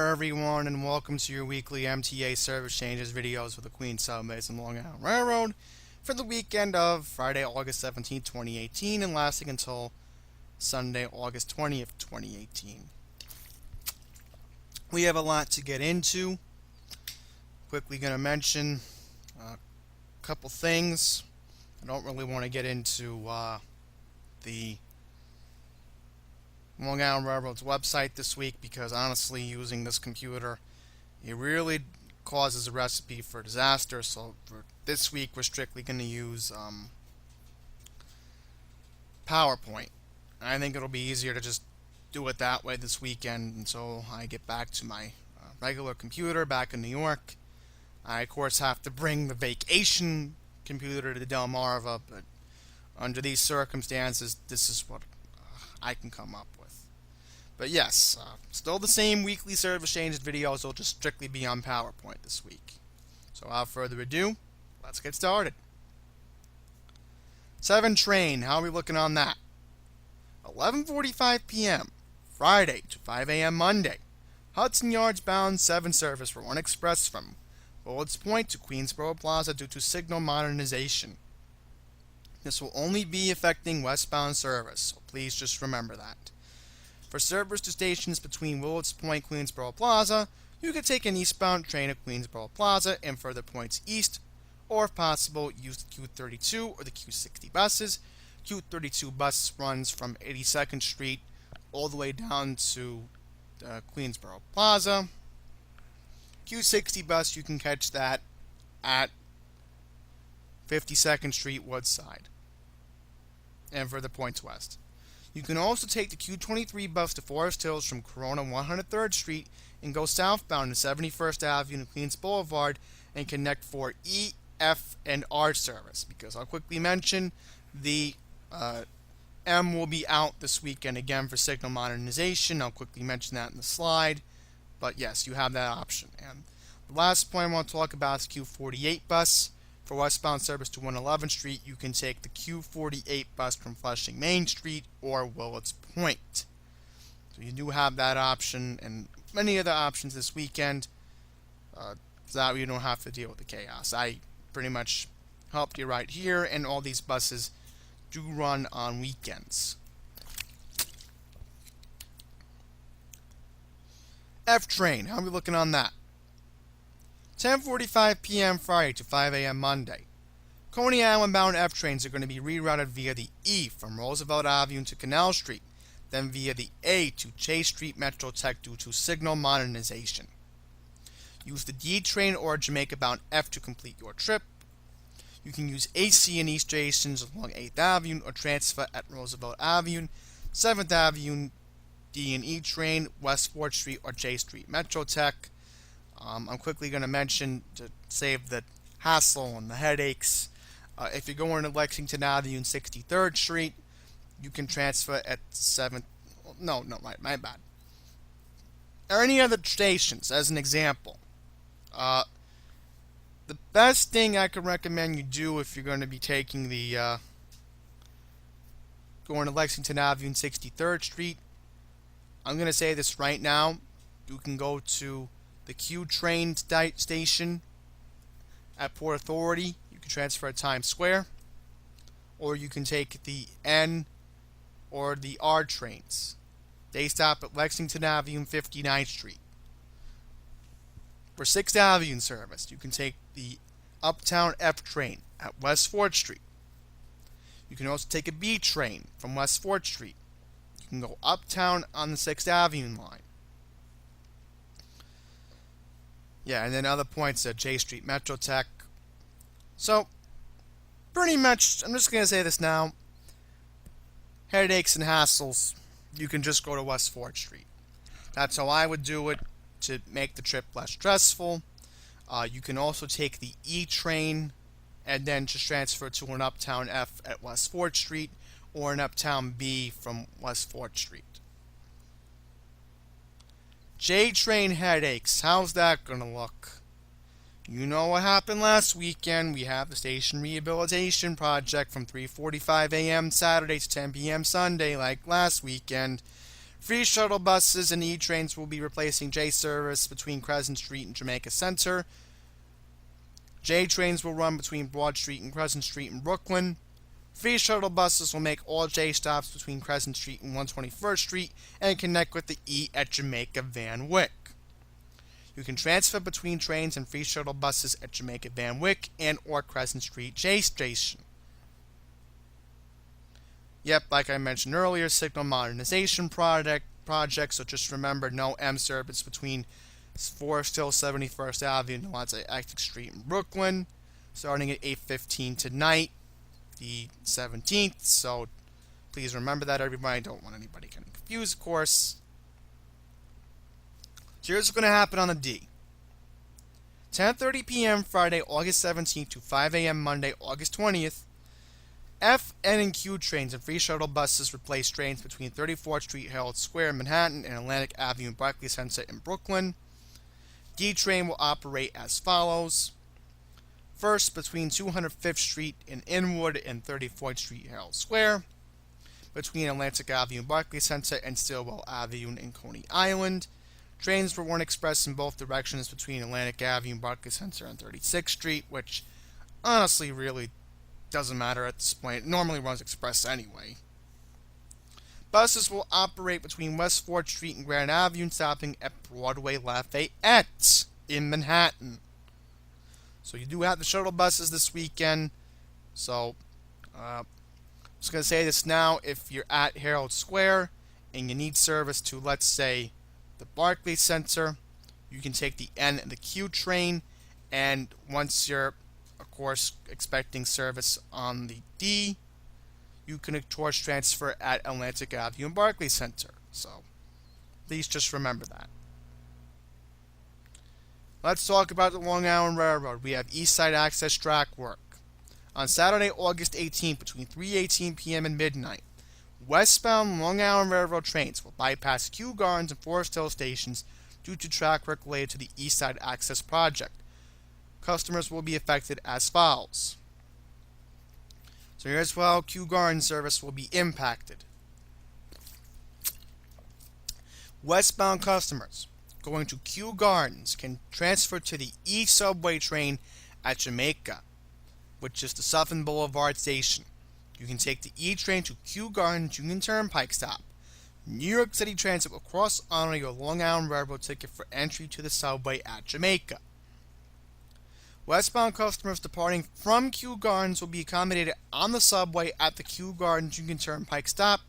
everyone, and welcome to your weekly MTA service changes videos for the Queens Subways and Long Island Railroad for the weekend of Friday, August 17th, 2018, and lasting until Sunday, August 20th, 2018. We have a lot to get into. Quickly going to mention a couple things. I don't really want to get into the Long Island Railroad's website this week because honestly, using this computer, it really causes a recipe for disaster. So for this week, we're strictly going to use PowerPoint. I think it'll be easier to just do it that way this weekend until I get back to my regular computer back in New York. I, of course, have to bring the vacation computer to Delmarva, but under these circumstances, this is what I can come up with. But yes, still the same weekly service changes videos, will just strictly be on PowerPoint this week. So without further ado, let's get started. 7 train, how are we looking on that? 11:45 p.m. Friday to 5 a.m. Monday. Hudson Yards bound 7 service for 1 express from Bullets Point to Queensboro Plaza due to signal modernization. This will only be affecting westbound service, so please just remember that. For service to stations between Willets Point and Queensboro Plaza, you can take an eastbound train at Queensboro Plaza and further points east, or if possible, use the Q32 or the Q60 buses. Q32 bus runs from 82nd Street all the way down to Queensboro Plaza. Q60 bus, you can catch that at 52nd Street Woodside and further points west. You can also take the Q23 bus to Forest Hills from Corona 103rd Street and go southbound to 71st Avenue and Queens Boulevard and connect for E, F, and R service. Because I'll quickly mention the M will be out this weekend again for signal modernization. I'll quickly mention that in the slide. But yes, you have that option. And the last point I want to talk about is Q48 bus. For westbound service to 111th Street, you can take the Q48 bus from Flushing Main Street or Willets Point. So you do have that option and many other options this weekend, so that you don't have to deal with the chaos. I pretty much helped you right here, and all these buses do run on weekends. F train, how are we looking on that? 10:45 p.m. Friday to 5 a.m. Monday. Coney Island bound F trains are going to be rerouted via the E from Roosevelt Avenue to Canal Street, then via the A to Chase Street Metro Tech due to signal modernization. Use the D train or Jamaica bound F to complete your trip. You can use AC and E stations along 8th Avenue or transfer at Roosevelt Avenue, 7th Avenue, D and E train, West 4th Street or Chase Street Metro Tech. I'm quickly going to mention to save the hassle and the headaches. If you're going to Lexington Avenue and 63rd Street, you can transfer at 7th. No, my bad. Or any other stations, as an example. The best thing I could recommend you do if you're going to be taking the going to Lexington Avenue and 63rd Street, I'm going to say this right now. You can go to the Q train station at Port Authority. You can transfer at Times Square, or you can take the N or the R trains. They stop at Lexington Avenue and 59th Street. For 6th Avenue service, you can take the Uptown F train at West 4th Street. You can also take a B train from West 4th Street. You can go uptown on the 6th Avenue line. Yeah, and then other points at J Street Metro Tech. So, pretty much, I'm just going to say this now. Headaches and hassles, you can just go to West 4th Street. That's how I would do it to make the trip less stressful. You can also take the E train and then just transfer to an Uptown F at West 4th Street or an Uptown B from West 4th Street. J train headaches, how's that gonna look? You know what happened last weekend. We have the station rehabilitation project from 3:45 a.m. Saturday to 10 p.m. Sunday, like last weekend. Free shuttle buses and E-trains will be replacing J service between Crescent Street and Jamaica Center. J trains will run between Broad Street and Crescent Street in Brooklyn. Free shuttle buses will make all J stops between Crescent Street and 121st Street and connect with the E at Jamaica Van Wyck. You can transfer between trains and free shuttle buses at Jamaica Van Wyck and or Crescent Street J Station. Yep, like I mentioned earlier, signal modernization project, so just remember no M service between Forest Hill 71st Avenue and Latte Essex Street in Brooklyn, starting at 8:15 tonight, the 17th, so please remember that, everybody. I don't want anybody getting confused, of course. So here's what's going to happen on the D. 10:30 p.m. Friday, August 17th to 5 a.m. Monday, August 20th. F, N, and Q trains and free shuttle buses replace trains between 34th Street, Herald Square in Manhattan, and Atlantic Avenue and Barclays Center in Brooklyn. D train will operate as follows. First, between 205th Street in Inwood and 34th Street, Herald Square. Between Atlantic Avenue and Barclays Center and Stillwell Avenue in Coney Island. Trains will run express in both directions between Atlantic Avenue and Barclays Center and 36th Street, which honestly really doesn't matter at this point. It normally runs express anyway. Buses will operate between West 4th Street and Grand Avenue, stopping at Broadway Lafayette in Manhattan. So you do have the shuttle buses this weekend. So I'm just going to say this now. If you're at Herald Square and you need service to, let's say, the Barclays Center, you can take the N and the Q train. And once you're, of course, expecting service on the D, you can, of course, transfer at Atlantic Avenue and Barclays Center. So please just remember that. Let's talk about the Long Island Railroad. We have East Side Access track work. On Saturday, August 18th, between 3:18 p.m. and midnight, westbound Long Island Railroad trains will bypass Kew Gardens and Forest Hill stations due to track work related to the East Side Access project. Customers will be affected as follows. So here's how Kew Gardens service will be impacted. Westbound customers going to Kew Gardens can transfer to the E subway train at Jamaica, which is the Sutphin Boulevard station. You can take the E train to Kew Gardens Union Turnpike stop. New York City Transit will cross-honor your Long Island Railroad ticket for entry to the subway at Jamaica. Westbound customers departing from Kew Gardens will be accommodated on the subway at the Kew Gardens Union Turnpike stop.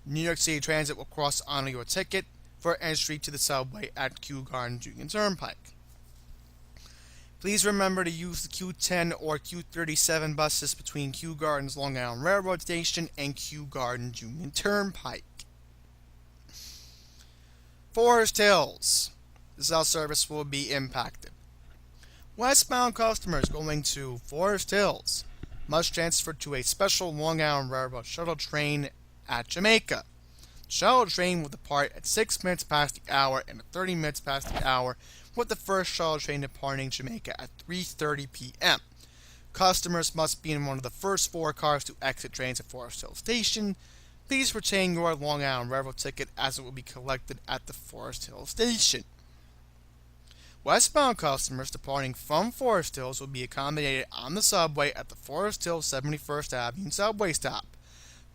New York City Transit will cross-honor your ticket for entry to the subway at Kew Gardens Union Turnpike. Please remember to use the Q10 or Q37 buses between Kew Gardens Long Island Railroad Station and Kew Gardens Union Turnpike. Forest Hills. This is how service will be impacted. Westbound customers going to Forest Hills must transfer to a special Long Island Railroad shuttle train at Jamaica. The shuttle train will depart at 6 minutes past the hour and at 30 minutes past the hour, with the first shuttle train departing Jamaica at 3:30 p.m. Customers must be in one of the first 4 cars to exit trains at Forest Hill Station. Please retain your Long Island Railroad ticket as it will be collected at the Forest Hill Station. Westbound customers departing from Forest Hills will be accommodated on the subway at the Forest Hill 71st Avenue subway stop.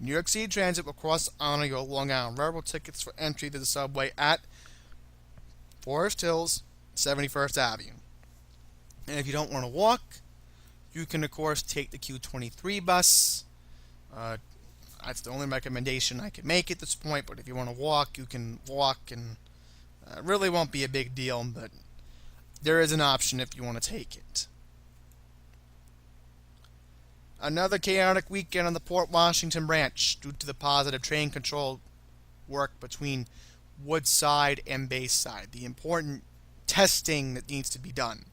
New York City Transit will cross-honor your Long Island Railroad tickets for entry to the subway at Forest Hills 71st Avenue. And if you don't want to walk, you can, of course, take the Q23 bus. That's the only recommendation I can make at this point, but if you want to walk, you can walk, and it really won't be a big deal, but there is an option if you want to take it. Another chaotic weekend on the Port Washington branch due to the positive train control work between Woodside and Bayside, the important testing that needs to be done.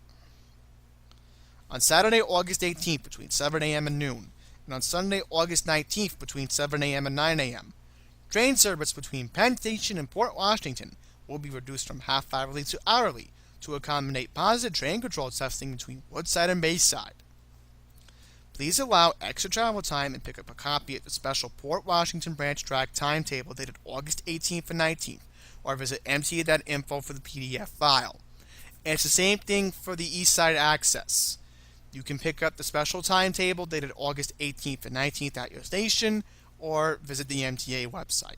On Saturday, August 18th, between 7 a.m. and noon, and on Sunday, August 19th, between 7 a.m. and 9 a.m., train service between Penn Station and Port Washington will be reduced from half-hourly to hourly to accommodate positive train control testing between Woodside and Bayside. Please allow extra travel time and pick up a copy of the special Port Washington branch track timetable dated August 18th and 19th, or visit mta.info for the PDF file. And it's the same thing for the East Side access. You can pick up the special timetable dated August 18th and 19th at your station, or visit the MTA website.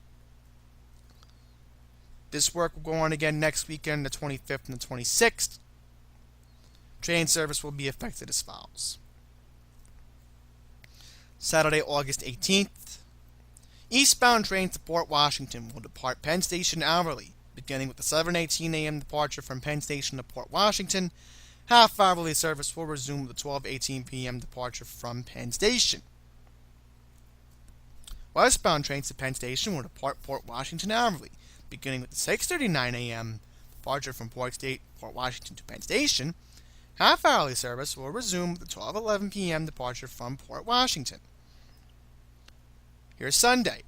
This work will go on again next weekend, the 25th and the 26th. Train service will be affected as follows. Saturday, August 18th. Eastbound trains to Port Washington will depart Penn Station hourly, beginning with the 7:18 a.m. departure from Penn Station to Port Washington. Half-hourly service will resume with the 12:18 p.m. departure from Penn Station. Westbound trains to Penn Station will depart Port Washington hourly, beginning with the 6:39 a.m. departure from Port Washington to Penn Station. Half-hourly service will resume with the 12:11 p.m. departure from Port Washington. Here's Sunday.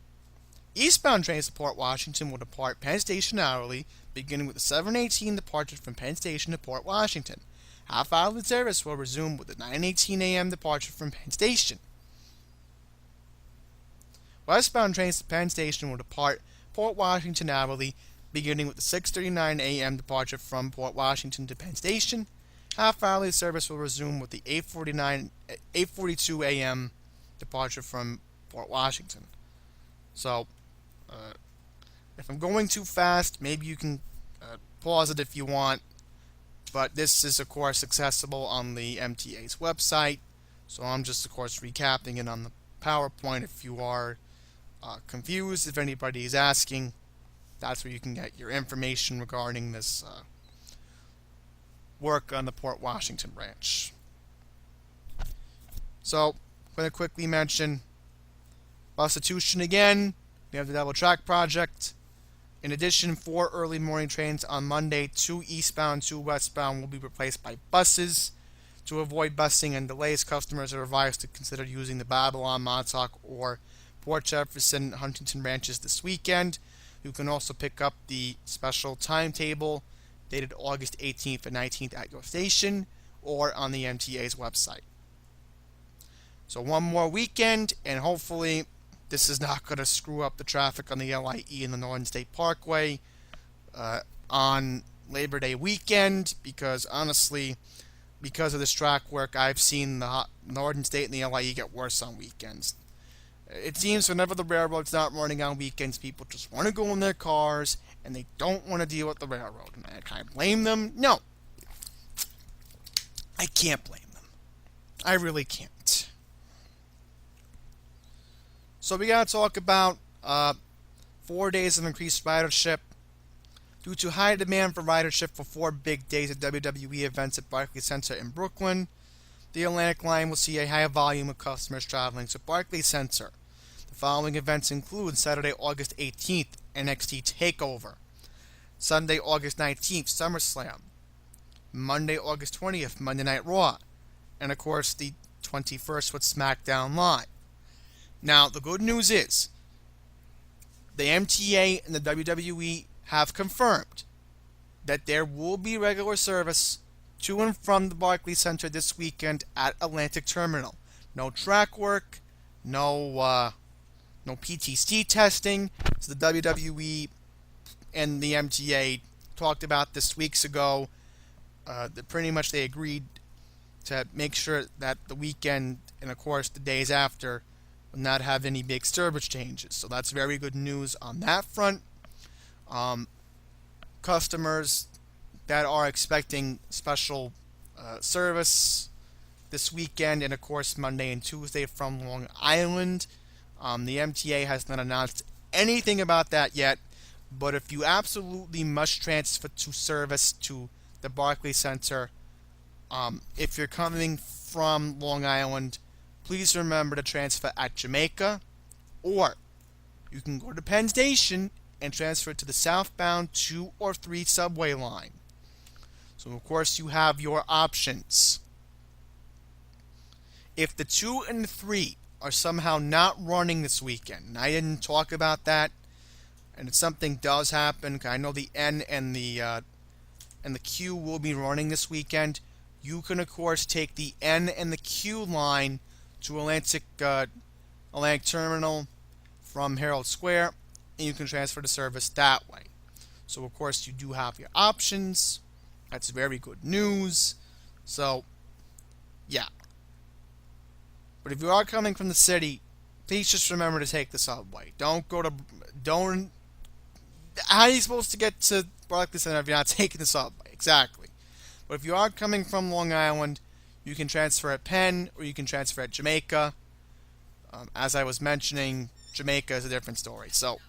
Eastbound trains to Port Washington will depart Penn Station hourly, beginning with the 7:18 departure from Penn Station to Port Washington. Half-hourly service will resume with the 9:18 a.m. departure from Penn Station. Westbound trains to Penn Station will depart Port Washington hourly, beginning with the 6:39 a.m. departure from Port Washington to Penn Station. Half-hourly service will resume with the 8:42 a.m. departure from Port Washington. So, if I'm going too fast, maybe you can pause it if you want. But this is, of course, accessible on the MTA's website. So I'm just, of course, recapping it on the PowerPoint. If you are confused, if anybody is asking, that's where you can get your information regarding this work on the Port Washington branch. So, I'm going to quickly mention Bustitution again. We have the double track project. In addition, 4 early morning trains on Monday, 2 eastbound, 2 westbound will be replaced by buses. To avoid busing and delays, customers are advised to consider using the Babylon, Montauk, or Port Jefferson, Huntington branches this weekend. You can also pick up the special timetable dated August 18th and 19th at your station or on the MTA's website. So one more weekend, and hopefully this is not going to screw up the traffic on the LIE and the Northern State Parkway on Labor Day weekend, because honestly, because of this track work, I've seen the Northern State and the LIE get worse on weekends. It seems whenever the railroad's not running on weekends, people just want to go in their cars and they don't want to deal with the railroad. And can I blame them? No. I can't blame them. I really can't. So we got to talk about 4 days of increased ridership. Due to high demand for ridership for 4 big days of WWE events at Barclays Center in Brooklyn, the Atlantic Line will see a high volume of customers traveling to Barclays Center. The following events include Saturday, August 18th, NXT TakeOver. Sunday, August 19th, SummerSlam. Monday, August 20th, Monday Night Raw. And of course, the 21st with SmackDown Live. Now, the good news is, the MTA and the WWE have confirmed that there will be regular service to and from the Barclays Center this weekend at Atlantic Terminal. No track work, no PTC testing. So the WWE and the MTA talked about this weeks ago. That pretty much they agreed to make sure that the weekend and of course the days after will not have any big service changes. So that's very good news on that front. Customers that are expecting special service this weekend and of course Monday and Tuesday from Long Island. The MTA has not announced anything about that yet, but if you absolutely must transfer to service to the Barclays Center, if you're coming from Long Island, please remember to transfer at Jamaica, or you can go to Penn Station and transfer to the southbound 2 or 3 subway line. So of course you have your options. If the 2 and the 3 are somehow not running this weekend, and I didn't talk about that, and if something does happen, I know the N and the Q will be running this weekend, you can of course take the N and the Q line to Atlantic Terminal from Herald Square, and you can transfer the service that way. So of course you do have your options. That's very good news. So yeah. But if you are coming from the city, please just remember to take the subway. Don't. How are you supposed to get to Barclays Center if you're not taking the subway? Exactly. But if you are coming from Long Island, you can transfer at Penn or you can transfer at Jamaica. As I was mentioning, Jamaica is a different story. So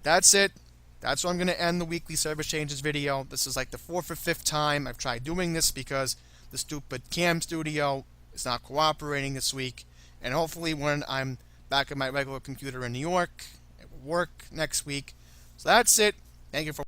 that's it. That's where I'm going to end the weekly service changes video. This is like the 4th or 5th time I've tried doing this because the stupid Cam Studio is not cooperating this week. And hopefully when I'm back at my regular computer in New York, it will work next week. So that's it. Thank you for